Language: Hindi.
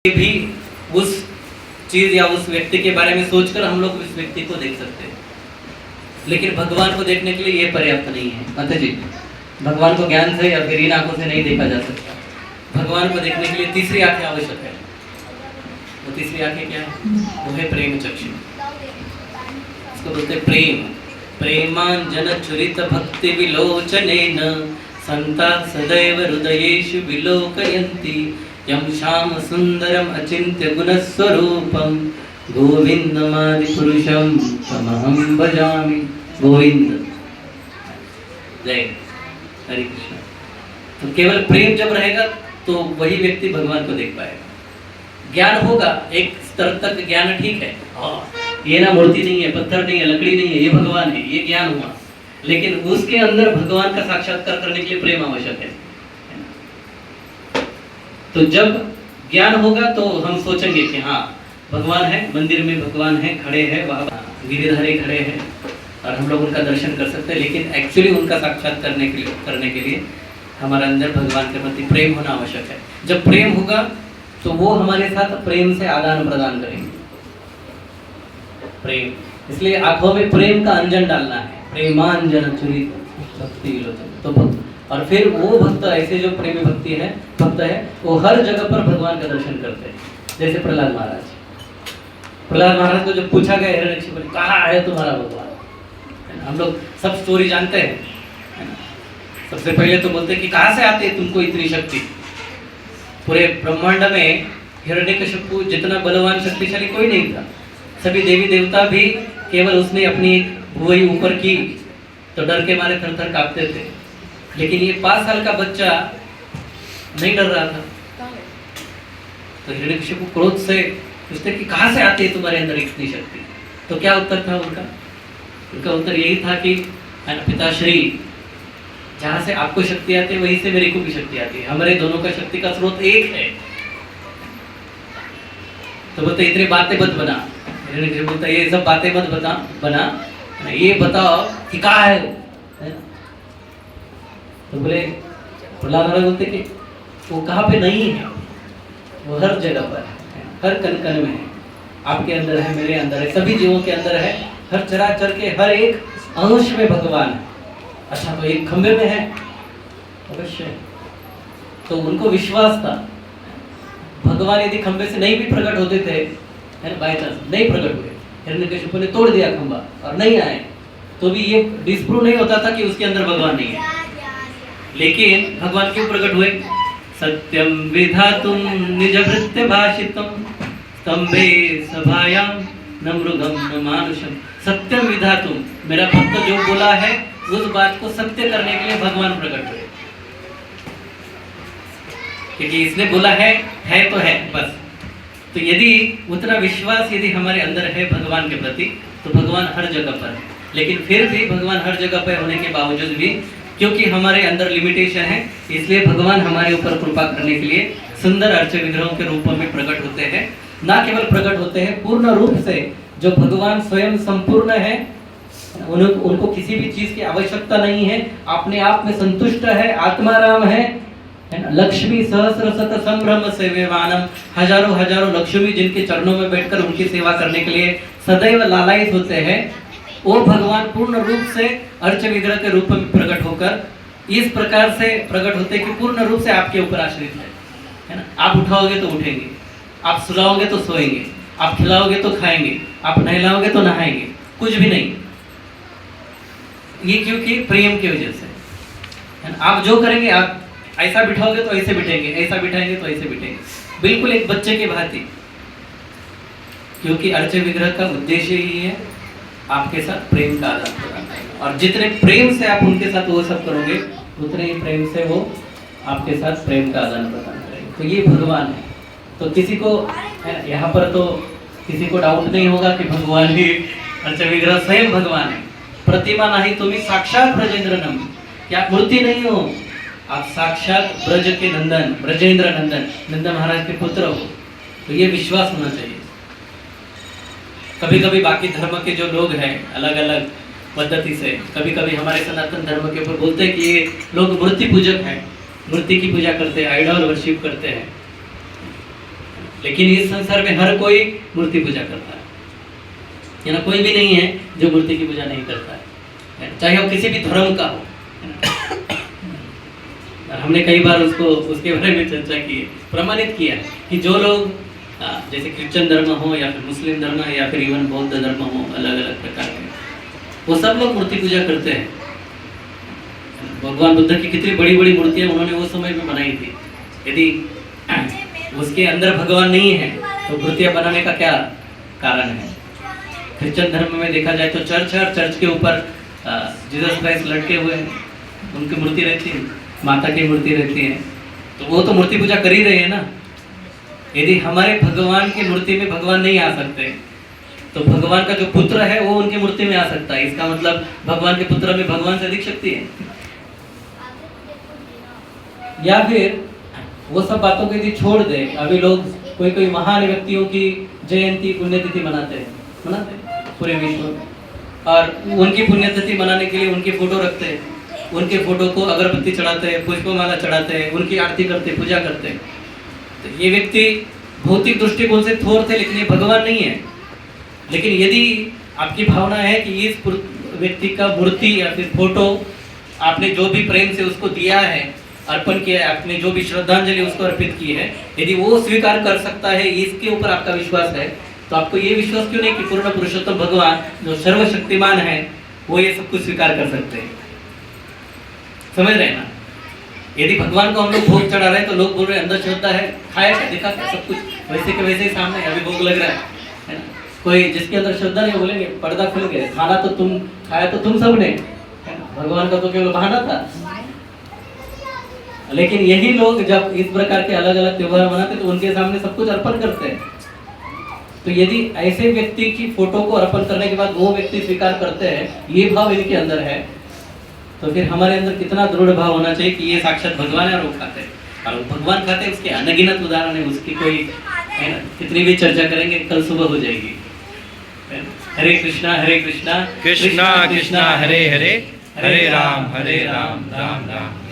भी उस चीज या उस व्यक्ति के बारे में सोचकर हम लोग उस व्यक्ति को देख सकते हैं, लेकिन भगवान को देखने के लिए ये पर्याप्त नहीं है। माता जी, भगवान को ज्ञान से या फिर इन आंखों से नहीं देखा जा सकता। भगवान को देखने के लिए तीसरी आंखें आवश्यक है। वो तीसरी आंखें क्या है? वो है प्रेम चक्षु। इसको बोलते हैं प्रेम। प्रेमांजन चुरित भक्ति विलोचनेन संता सदैव हृदयेषु विलोकयन्ति यं श्याम सुंदरम अचिंत्य गुणस्वरूपम गोविंदमादि पुरुषम तमहं भजामि। गोविंद, जय हरे कृष्ण। तो केवल प्रेम जब रहेगा तो वही व्यक्ति भगवान को देख पाएगा। ज्ञान होगा, एक स्तर तक ज्ञान ठीक है, ये ना मूर्ति नहीं है, पत्थर नहीं है, लकड़ी नहीं है, ये भगवान है, ये ज्ञान हुआ। लेकिन उसके अंदर भगवान का साक्षात्कार करने के लिए प्रेम आवश्यक है। तो जब ज्ञान होगा तो हम सोचेंगे कि हाँ भगवान है, मंदिर में भगवान है, खड़े हैं, वहाँ गिरिधारी खड़े हैं और हम लोग उनका दर्शन कर सकते हैं। लेकिन एक्चुअली उनका साक्षात करने के लिए हमारे अंदर भगवान के प्रति प्रेम होना आवश्यक है। जब प्रेम होगा तो वो हमारे साथ प्रेम से आदान प्रदान करेंगे। प्रेम, इसलिए आंखों में प्रेम का अंजन डालना है। प्रेमांजन चुरित भक्ति विलोचन। तो और फिर वो भक्त, ऐसे जो प्रेमी भक्त है वो हर जगह पर भगवान का दर्शन करते हैं। जैसे प्रहलाद महाराज को जब पूछा गया हिरण्यकशिपु ने, कहाँ है तुम्हारा भगवान? हम लोग सब स्टोरी जानते हैं, है ना? सबसे पहले तो बोलते हैं कि कहाँ से आते है तुमको इतनी शक्ति? पूरे ब्रह्मांड में हिरण्यकशिपु जितना बलवान शक्तिशाली कोई नहीं था। सभी देवी देवता भी केवल उसने अपनी एक भुवई ऊपर की तो डर के मारे थर थर कांपते थे। लेकिन ये 5 साल का बच्चा नहीं डर रहा था। तो हिरण्यकशिपु क्रोध से पूछते कि कहाँ से आती है तुम्हारे अंदर इतनी शक्ति? तो क्या उत्तर था उनका उत्तर यही था कि पिताश्री, जहाँ से आपको शक्ति आती है वहीं से मेरे को भी शक्ति आती है। हमारे दोनों का शक्ति का स्रोत एक है। तो बोलते इतनी बातें मत बना। हिरण्यकशिपु बोलता ये सब बातें मत बना, ये बताओ कि कहाँ है ना? तो बोले प्रहलाद महाराज बोलते कि वो कहाँ पे नहीं है, वो हर जगह पर है, हर कण कण में है। आपके अंदर है, मेरे अंदर है, सभी जीवों के अंदर है, हर चराचर के हर एक अंश में भगवान है। अच्छा, तो एक खंबे में है अवश्य। तो उनको विश्वास था भगवान यदि खंबे से नहीं भी प्रकट होते थे, है ना, बाय चांस नहीं प्रकट हुए, हिरण्यकशिपु ने तोड़ दिया खंबा और नहीं आए, तो भी ये डिस्प्रूव नहीं होता था कि उसके अंदर भगवान नहीं है। लेकिन भगवान क्यों प्रकट हुए? सत्यम विधातुम निज भृत्य भाषितम स्तंभे सभायां न मृगम न मानुषम। सत्यम विधातुम, मेरा भक्त जो बोला है उस बात को सत्य करने के लिए भगवान प्रकट हुए। क्योंकि इसने बोला है तो है बस। तो यदि उतना विश्वास यदि हमारे अंदर है भगवान के प्रति, तो भगवान हर जगह पर है। लेकिन फिर भी भगवान हर जगह पर होने के बावजूद भी, क्योंकि हमारे अंदर लिमिटेशन है, इसलिए भगवान हमारे ऊपर कृपा करने के लिए सुंदर अर्च विग्रहों के रूप में प्रकट होते हैं। ना केवल प्रकट होते हैं, पूर्ण रूप से जो भगवान स्वयं संपूर्ण है, उनको किसी भी चीज की आवश्यकता नहीं है, अपने आप में संतुष्ट है, आत्माराम है ना? लक्ष्मी सहस्र शत संभ्रम सेव्यमानम, हजारों लक्ष्मी जिनके चरणों में बैठकर उनकी सेवा करने के लिए सदैव लालायित होते हैं, वो भगवान पूर्ण रूप से अर्च विग्रह के रूप में प्रकट होकर इस प्रकार से प्रकट होते कि पूर्ण रूप से आपके ऊपर आश्रित है ना? आप उठाओगे तो उठेंगे, आप सुलाओगे तो सोएंगे, आप खिलाओगे तो खाएंगे, आप नहलाओगे तो नहाएंगे, कुछ भी नहीं। ये क्योंकि प्रेम की वजह से है ना? आप जो करेंगे, आप ऐसा बिठाओगे तो ऐसे बिठेंगे, ऐसा बिठाएंगे तो ऐसे बिठेंगे, बिल्कुल एक बच्चे के भांति। क्योंकि अर्च विग्रह का उद्देश्य ही है आपके साथ प्रेम का आदान प्रदान करना। और जितने प्रेम से आप उनके साथ वो सब करोगे, उतने ही प्रेम से वो आपके साथ प्रेम का आदान प्रदान करेंगे। तो ये भगवान है। तो किसी को यहाँ पर तो किसी को डाउट नहीं होगा कि भगवान ही अर्च विग्रह स्वयं भगवान है। प्रतिमा नहीं, तुम्हें साक्षात ब्रजेंद्रनम, क्या मूर्ति नहीं हो, आप साक्षात ब्रज के नंदन, ब्रजेंद्र नंदन, नंद महाराज के पुत्र हो। तो ये विश्वास होना चाहिए। कभी कभी बाकी धर्म के जो लोग हैं अलग अलग पद्धति से, कभी कभी हमारे सनातन धर्म के ऊपर बोलते हैं कि ये लोग मूर्ति पूजक हैं, मूर्ति की पूजा करते हैं, आइडल वर्शिप करते हैं। लेकिन इस संसार में हर कोई मूर्ति पूजा करता है ना, कोई भी नहीं है जो मूर्ति की पूजा नहीं करता है, चाहे वो किसी भी धर्म का हो, है ना। हमने कई बार उसके बारे में चर्चा की है, प्रमाणित किया है कि जो लोग जैसे क्रिश्चियन धर्म हो या फिर मुस्लिम धर्म या फिर इवन बौद्ध धर्म हो, अलग अलग प्रकार के, वो सब लोग मूर्ति पूजा करते हैं। भगवान बुद्ध की कितनी बड़ी बड़ी मूर्तियां उन्होंने उस समय में बनाई थी। यदि उसके अंदर भगवान नहीं है तो मूर्तियां बनाने का क्या कारण है? क्रिश्चियन धर्म में देखा जाए तो चर्च है और चर्च के ऊपर जीसस क्राइस्ट लटके हुए हैं, उनकी मूर्ति रहती है, माता की मूर्ति रहती है, तो वो तो मूर्ति पूजा कर ही रहे हैं ना। यदि हमारे भगवान की मूर्ति में भगवान नहीं आ सकते तो भगवान का जो पुत्र है वो उनकी मूर्ति में आ सकता है, इसका मतलब भगवान के पुत्र में भगवान से अधिक शक्ति है। या फिर वो सब बातों को यदि छोड़ दे, अभी लोग कोई महान व्यक्तियों की जयंती पुण्यतिथि मनाते हैं पूरे विश्व में, और उनकी पुण्यतिथि मनाने के लिए उनकी फोटो रखते हैं, उनके फोटो को अगरबत्ती चढ़ाते हैं, पुष्पमाला चढ़ाते हैं, उनकी आरती करते, पूजा करते हैं। तो ये व्यक्ति भौतिक दृष्टिकोण से थोर थे, लेकिन ये भगवान नहीं है। लेकिन यदि आपकी भावना है कि इस व्यक्ति का मूर्ति या फिर फोटो आपने जो भी प्रेम से उसको दिया है, अर्पण किया है, आपने जो भी श्रद्धांजलि उसको अर्पित की है, यदि वो स्वीकार कर सकता है, इसके ऊपर आपका विश्वास है, तो आपको ये विश्वास क्यों नहीं कि पूर्ण पुरुषोत्तम भगवान जो सर्वशक्तिमान है वो ये सब कुछ स्वीकार कर सकते हैं? समझ रहे हैं ना? यदि भगवान को हम लोग भोग चढ़ा रहे हैं तो लोग बोल रहे हैं अंदर श्रद्धा है, खाया क्या, देखा क्या, सब कुछ वैसे के वैसे ही सामने अभी भोग लग रहा है ना। कोई जिसके अंदर श्रद्धा नहीं बोलेंगे पर्दा खुल गया, खाना तो तुम खाया तो तुम सबने, भगवान का तो केवल बहाना था। लेकिन यही लोग जब इस प्रकार के अलग अलग त्योहार मनाते तो उनके सामने सब कुछ अर्पण करते हैं। तो यदि ऐसे व्यक्ति की फोटो को अर्पण करने के बाद वो व्यक्ति स्वीकार करते हैं, ये भाव इनके अंदर है, तो फिर हमारे अंदर कितना दृढ़ भाव होना चाहिए कि ये साक्षात भगवान है और वो खाते हैं, और भगवान खाते हैं। उसके अनगिनत उदाहरण है, उसकी कोई है ना, कितनी भी चर्चा करेंगे कल सुबह हो जाएगी। हरे कृष्णा कृष्णा कृष्णा हरे हरे, हरे राम राम राम।